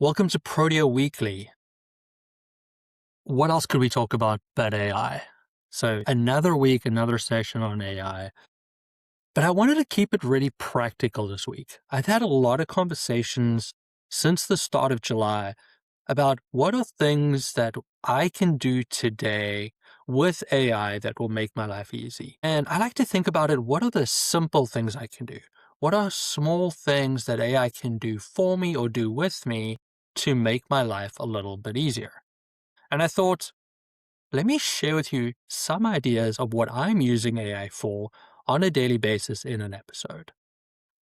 Welcome to Protea Weekly. What else could we talk about but AI? So another week, another session on AI. But I wanted to keep it really practical this week. I've had a lot of conversations since the start of July about what are things that I can do today with AI that will make my life easy. And I like to think about it, what are the simple things I can do? What are small things that AI can do for me or do with me to make my life a little bit easier? And I thought, let me share with you some ideas of what I'm using AI for on a daily basis in an episode.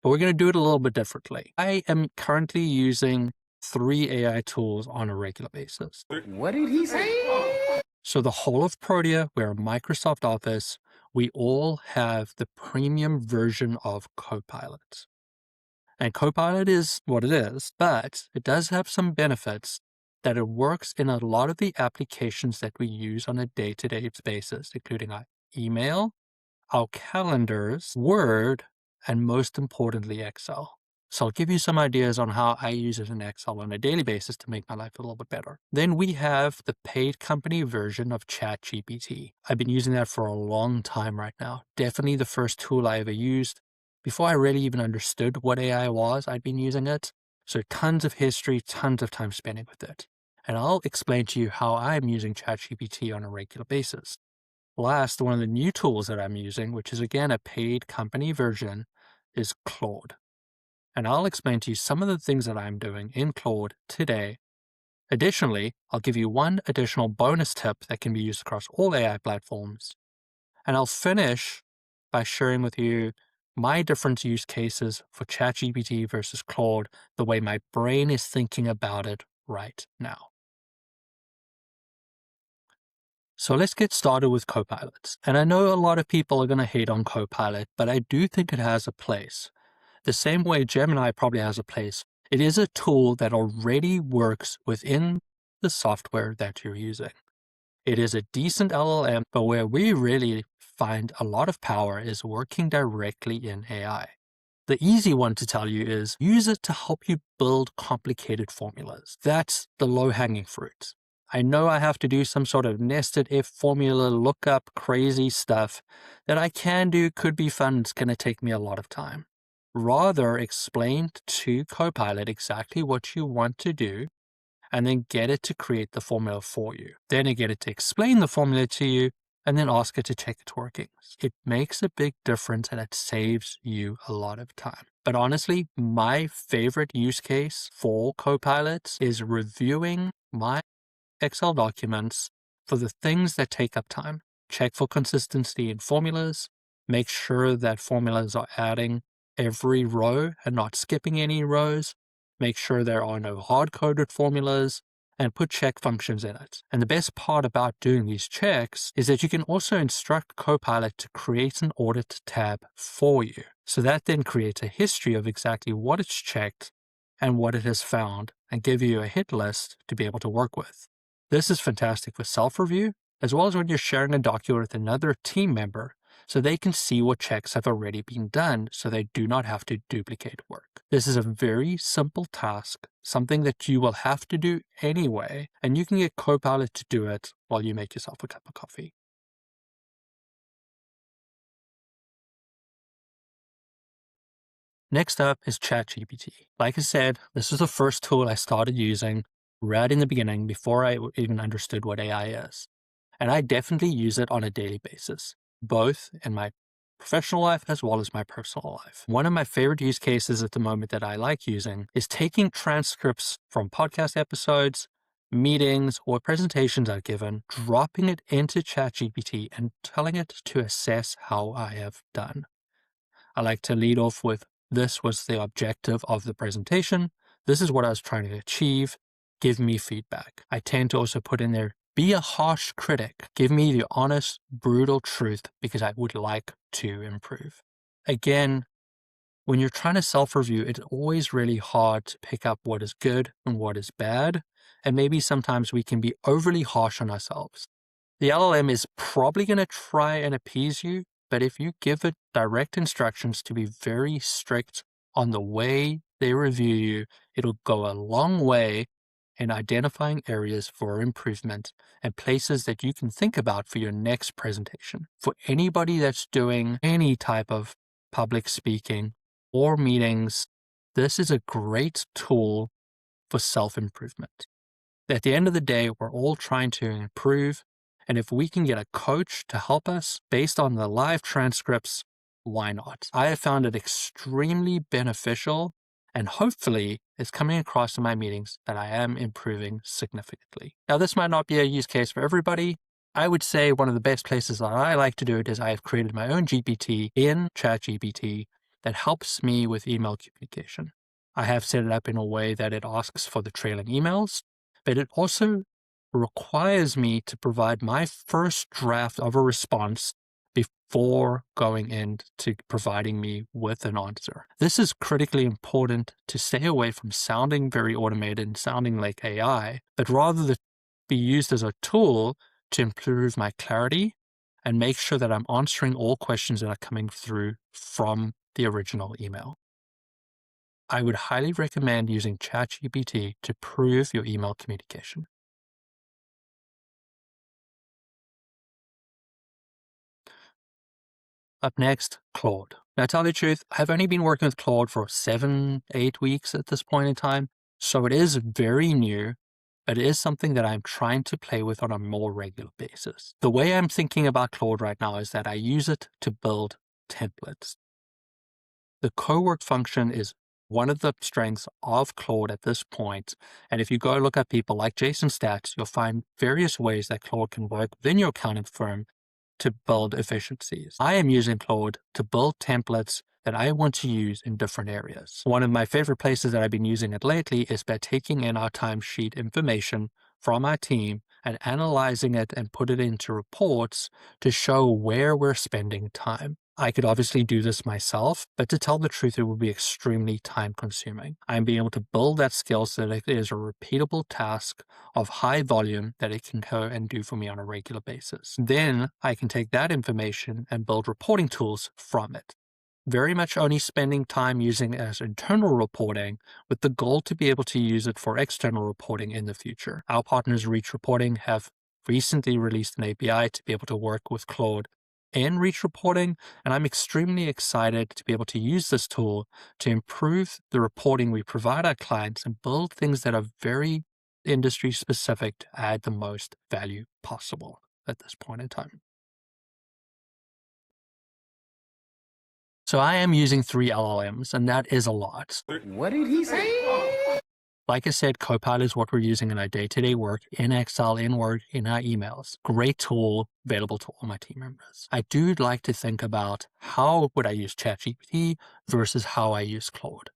But we're going to do it a little bit differently. I am currently using 3 AI tools on a regular basis. What did he say? So the whole of Protea, we're a Microsoft Office, we all have the premium version of Copilot. And Copilot is what it is, but it does have some benefits that it works in a lot of the applications that we use on a day-to-day basis, including our email, our calendars, Word, and most importantly, Excel. So I'll give you some ideas on how I use it in Excel on a daily basis to make my life a little bit better. Then we have the paid company version of ChatGPT. I've been using that for a long time right now. Definitely the first tool I ever used. Before I really even understood what AI was, I'd been using it. So tons of history, tons of time spending with it. And I'll explain to you how I'm using ChatGPT on a regular basis. Last, one of the new tools that I'm using, which is again a paid company version, is Claude. And I'll explain to you some of the things that I'm doing in Claude today. Additionally, I'll give you one additional bonus tip that can be used across all AI platforms. And I'll finish by sharing with you my different use cases for ChatGPT versus Claude, the way my brain is thinking about it right now. So let's get started with Copilots. And I know a lot of people are going to hate on Copilot, but I do think it has a place. The same way Gemini probably has a place. It is a tool that already works within the software that you're using. It is a decent LLM, but where we really find a lot of power is working directly in AI. The easy one to tell you is use it to help you build complicated formulas. That's the low-hanging fruit. I know I have to do some sort of nested if formula lookup crazy stuff that I can do, could be fun, it's going to take me a lot of time. Rather, explain to Copilot exactly what you want to do and then get it to create the formula for you. Then you get it to explain the formula to you and then ask it to check its workings. It makes a big difference and it saves you a lot of time. But honestly, my favorite use case for Copilot is reviewing my Excel documents for the things that take up time. Check for consistency in formulas, make sure that formulas are adding every row and not skipping any rows, make sure there are no hard-coded formulas, and put check functions in it. And the best part about doing these checks is that you can also instruct Copilot to create an audit tab for you. So that then creates a history of exactly what it's checked and what it has found and give you a hit list to be able to work with. This is fantastic for self-review, as well as when you're sharing a document with another team member, so they can see what checks have already been done so they do not have to duplicate work. This is a very simple task, something that you will have to do anyway, and you can get Copilot to do it while you make yourself a cup of coffee. Next up is ChatGPT. Like I said, this is the first tool I started using right in the beginning before I even understood what AI is. And I definitely use it on a daily basis, both in my professional life as well as my personal life. One of my favorite use cases at the moment that I like using is taking transcripts from podcast episodes, meetings, or presentations I've given, dropping it into ChatGPT and telling it to assess how I have done. I like to lead off with, this was the objective of the presentation. This is what I was trying to achieve. Give me feedback. I tend to also put in there, be a harsh critic. Give me the honest, brutal truth because I would like to improve. Again, when you're trying to self-review, it's always really hard to pick up what is good and what is bad. And maybe sometimes we can be overly harsh on ourselves. The LLM is probably going to try and appease you, but if you give it direct instructions to be very strict on the way they review you, It'll go a long way in identifying areas for improvement and places that you can think about for your next presentation. For anybody that's doing any type of public speaking or meetings, this is a great tool for self-improvement. At the end of the day, we're all trying to improve, and if we can get a coach to help us based on the live transcripts, why not? I have found it extremely beneficial, and hopefully it's coming across in my meetings that I am improving significantly. Now, this might not be a use case for everybody. I would say one of the best places that I like to do it is I have created my own GPT in ChatGPT that helps me with email communication. I have set it up in a way that it asks for the trailing emails, but it also requires me to provide my first draft of a response before going into providing me with an answer. This is critically important to stay away from sounding very automated and sounding like AI, but rather be used as a tool to improve my clarity and make sure that I'm answering all questions that are coming through from the original email. I would highly recommend using ChatGPT to improve your email communication. Up next, Claude. Now, to tell you the truth, I've only been working with Claude for 7-8 weeks at this point in time, so it is very new, but it is something that I'm trying to play with on a more regular basis. The way I'm thinking about Claude right now is that I use it to build templates. The co-work function is one of the strengths of Claude at this point, and if you go look at people like Jason Stats, you'll find various ways that Claude can work within your accounting firm to build efficiencies. I am using Claude to build templates that I want to use in different areas. One of my favorite places that I've been using it lately is by taking in our timesheet information from our team and analyzing it and put it into reports to show where we're spending time. I could obviously do this myself, but to tell the truth, it would be extremely time consuming. I'm being able to build that skill so that it is a repeatable task of high volume that it can go and do for me on a regular basis. Then I can take that information and build reporting tools from it. Very much only spending time using it as internal reporting with the goal to be able to use it for external reporting in the future. Our partners Reach Reporting have recently released an API to be able to work with Claude and Reach Reporting, and I'm extremely excited to be able to use this tool to improve the reporting we provide our clients and build things that are very industry specific to add the most value possible at this point in time. So I am using 3 LLMs, and that is a lot. What did he say? Like I said, Copilot is what we're using in our day-to-day work, in Excel, in Word, in our emails. Great tool available to all my team members. I do like to think about how would I use ChatGPT versus how I use Claude.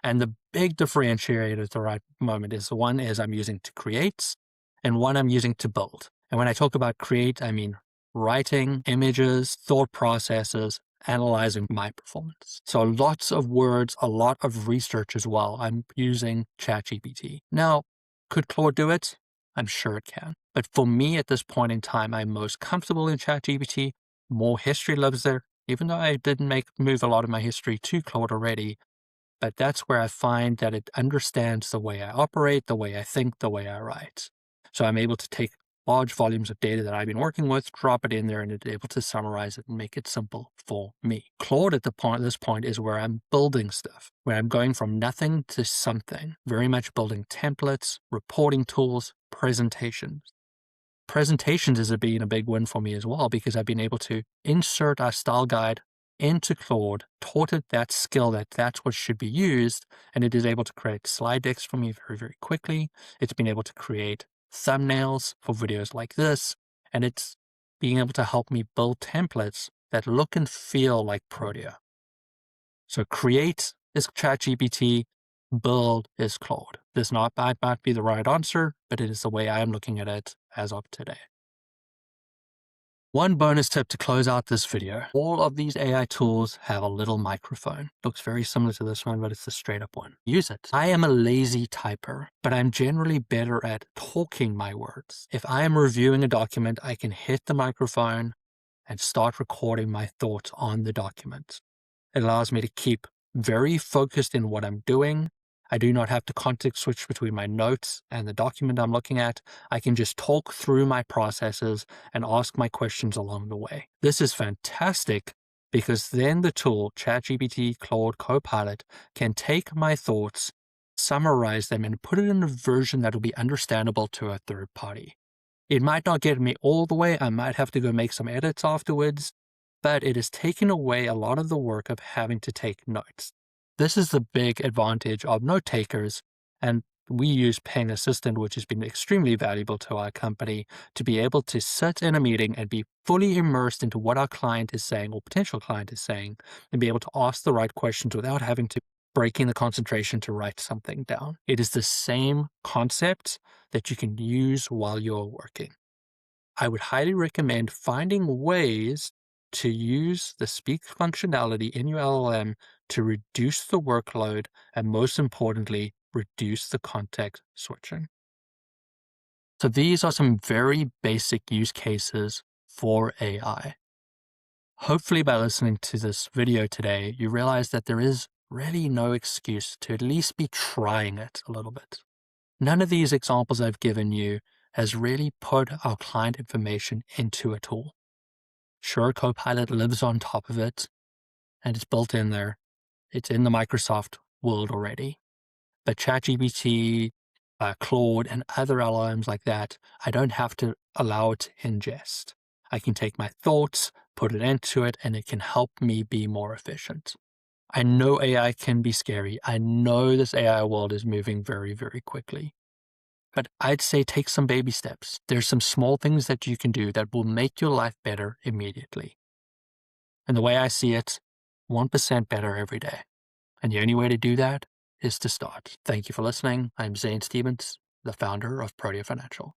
And the big differentiator at the right moment is one is I'm using to create and one I'm using to build. And when I talk about create, I mean writing, images, thought processes, analyzing my performance. So lots of words, a lot of research as well. I'm using ChatGPT. Now, could Claude do it? I'm sure it can. But for me at this point in time, I'm most comfortable in ChatGPT. More history lives there, even though I didn't move a lot of my history to Claude already. But that's where I find that it understands the way I operate, the way I think, the way I write. So I'm able to take large volumes of data that I've been working with, drop it in there, and it's able to summarize it and make it simple for me. Claude at this point is where I'm building stuff, where I'm going from nothing to something, very much building templates, reporting tools, presentations. Presentations has been a big win for me as well because I've been able to insert our style guide into Claude, taught it that skill that that's what should be used, and it is able to create slide decks for me very, very quickly. It's been able to create thumbnails for videos like this, and it's being able to help me build templates that look and feel like Protea. So create is ChatGPT, build is Claude. This might not be the right answer, but it is the way I am looking at it as of today. One bonus tip to close out this video. All of these AI tools have a little microphone. Looks very similar to this one, but it's the straight up one. Use it. I am a lazy typer, but I'm generally better at talking my words. If I am reviewing a document, I can hit the microphone and start recording my thoughts on the document. It allows me to keep very focused in what I'm doing. I do not have to context switch between my notes and the document I'm looking at. I can just talk through my processes and ask my questions along the way. This is fantastic because then the tool, ChatGPT, Claude, Copilot, can take my thoughts, summarize them, and put it in a version that will be understandable to a third party. It might not get me all the way, I might have to go make some edits afterwards, but it has taken away a lot of the work of having to take notes. This is the big advantage of note takers, and we use Ping Assistant, which has been extremely valuable to our company, to be able to sit in a meeting and be fully immersed into what our client is saying or potential client is saying, and be able to ask the right questions without having to breaking the concentration to write something down. It is the same concept that you can use while you're working. I would highly recommend finding ways to use the speak functionality in your LLM to reduce the workload and, most importantly, reduce the context switching. So these are some very basic use cases for AI. Hopefully by listening to this video today, you realize that there is really no excuse to at least be trying it a little bit. None of these examples I've given you has really put our client information into a tool. Sure, Copilot lives on top of it, and it's built in there. It's in the Microsoft world already. But ChatGPT, Claude, and other LLMs like that, I don't have to allow it to ingest. I can take my thoughts, put it into it, and it can help me be more efficient. I know AI can be scary. I know this AI world is moving very, very quickly. But I'd say take some baby steps. There's some small things that you can do that will make your life better immediately. And the way I see it, 1% better every day. And the only way to do that is to start. Thank you for listening. I'm Zane Stevens, the founder of Protea Financial.